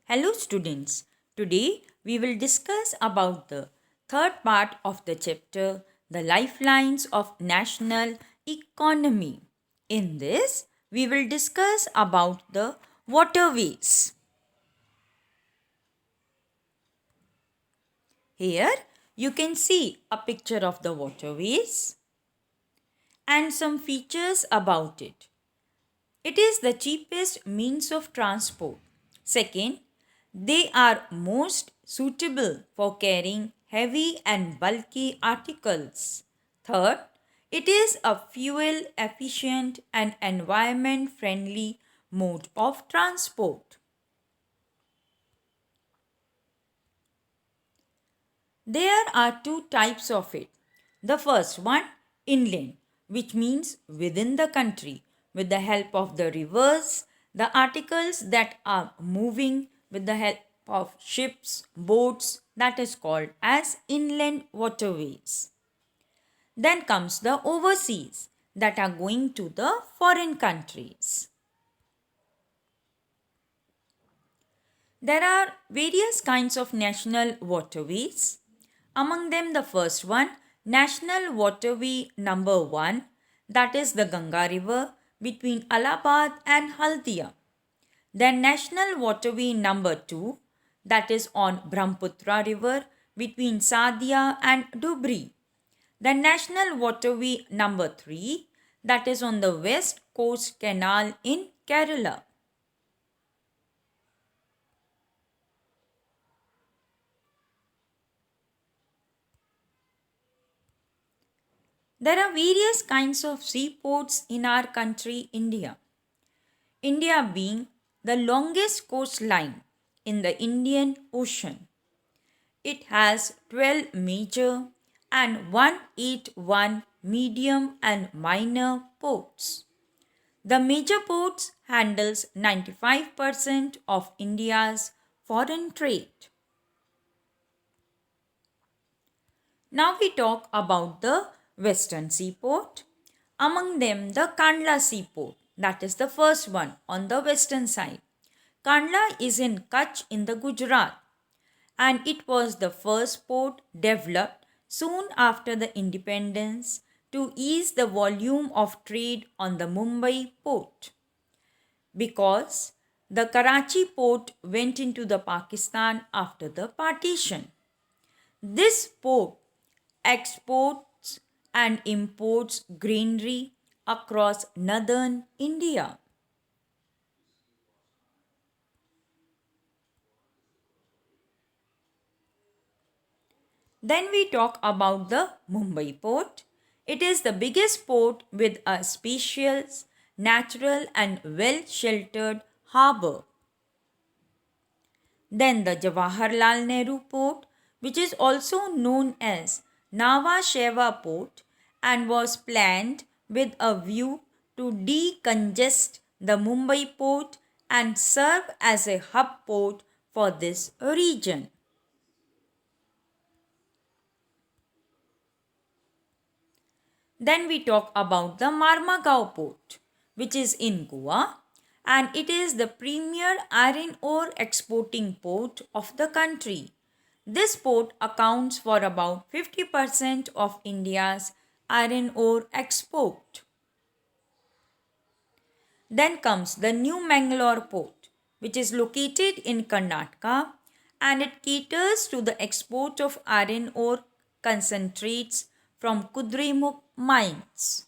Hello students. Today we will discuss about the third part of the chapter, the lifelines of national economy. In this we will discuss about the waterways. Here you can see a picture of the waterways and some features about it. It is the cheapest means of transport. Second, they are most suitable for carrying heavy and bulky articles. Third, it is a fuel efficient and environment friendly mode of transport. There are two types of it. The first one, inland, which means within the country. With the help of the rivers, the articles that are moving with the help of ships, boats, that is called as inland waterways. Then comes the overseas, that are going to the foreign countries. There are various kinds of national waterways. Among them, the first one, National Waterway number 1, that is the Ganga River between Allahabad and Haldia. Then National Waterway number 2, that is on Brahmaputra River between Sadia and Dhubri. Then National Waterway number 3, that is on the West Coast Canal in Kerala. There are various kinds of seaports in our country, India. India being the longest coastline in the Indian Ocean. It has 12 major and 181 medium and minor ports. The major ports handles 95% of India's foreign trade. Now we talk about the western seaport. Among them, the Kandla seaport, that is the first one on the western side. Kandla is in Kutch in the Gujarat, and it was the first port developed soon after the independence to ease the volume of trade on the Mumbai port. Because the Karachi port went into the Pakistan after the partition. This port exports and imports greenery across northern India. Then we talk about the Mumbai port. It is the biggest port with a spacious, natural and well sheltered harbour. Then the Jawaharlal Nehru port, which is also known as Nhava Sheva port and was planned with a view to decongest the Mumbai port and serve as a hub port for this region. Then we talk about the Marmagao port, which is in Goa, and it is the premier iron ore exporting port of the country. This port accounts for about 50% of India's iron ore export. Then comes the New Mangalore port, which is located in Karnataka, and it caters to the export of iron ore concentrates from Kudremukh mines.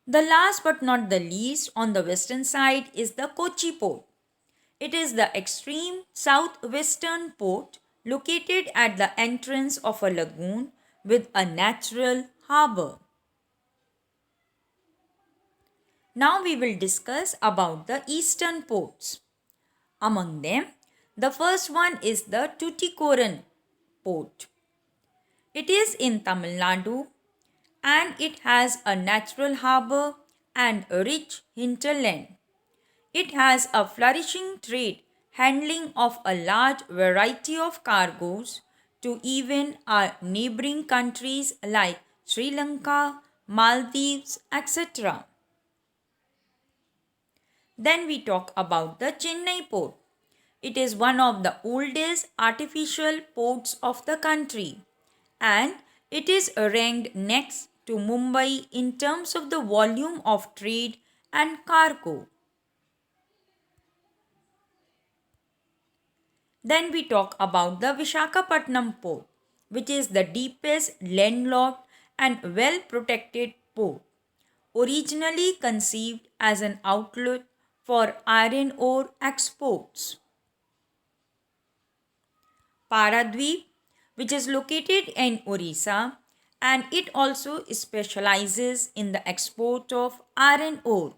The last but not the least on the western side is the Kochi port. It is the extreme southwestern port located at the entrance of a lagoon with a natural harbour. Now we will discuss about the eastern ports. Among them, the first one is the Tuticorin port. It is in Tamil Nadu and it has a natural harbour and a rich hinterland. It has a flourishing trade handling of a large variety of cargoes to even our neighboring countries like Sri Lanka, Maldives, etc. Then we talk about the Chennai port. It is one of the oldest artificial ports of the country and it is ranked next to Mumbai in terms of the volume of trade and cargo. Then we talk about the Vishakhapatnam port, which is the deepest landlocked and well protected port, originally conceived as an outlet for iron ore exports. Paradweep, which is located in Orissa, and it also specializes in the export of iron ore.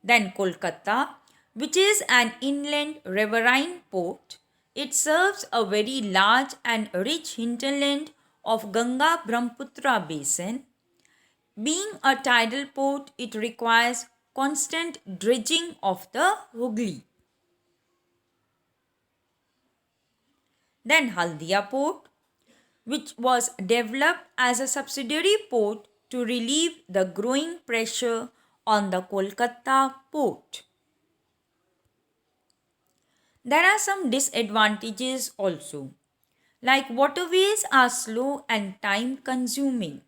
Then Kolkata, which is an inland riverine port. It serves a very large and rich hinterland of Ganga Brahmaputra basin. Being a tidal port, it requires constant dredging of the Hooghly. Then Haldia port, which was developed as a subsidiary port to relieve the growing pressure on the Kolkata port. There are some disadvantages also, like waterways are slow and time consuming.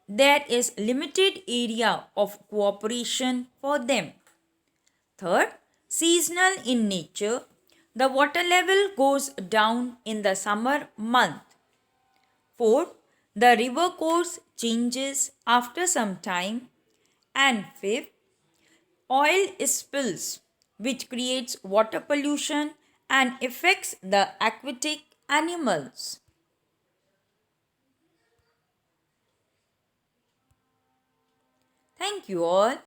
There is limited area of cooperation for them. Third, seasonal in nature. The water level goes down in the summer month. Fourth, the river course changes after some time. And fifth, oil spills, which creates water pollution and affects the aquatic animals. Thank you all.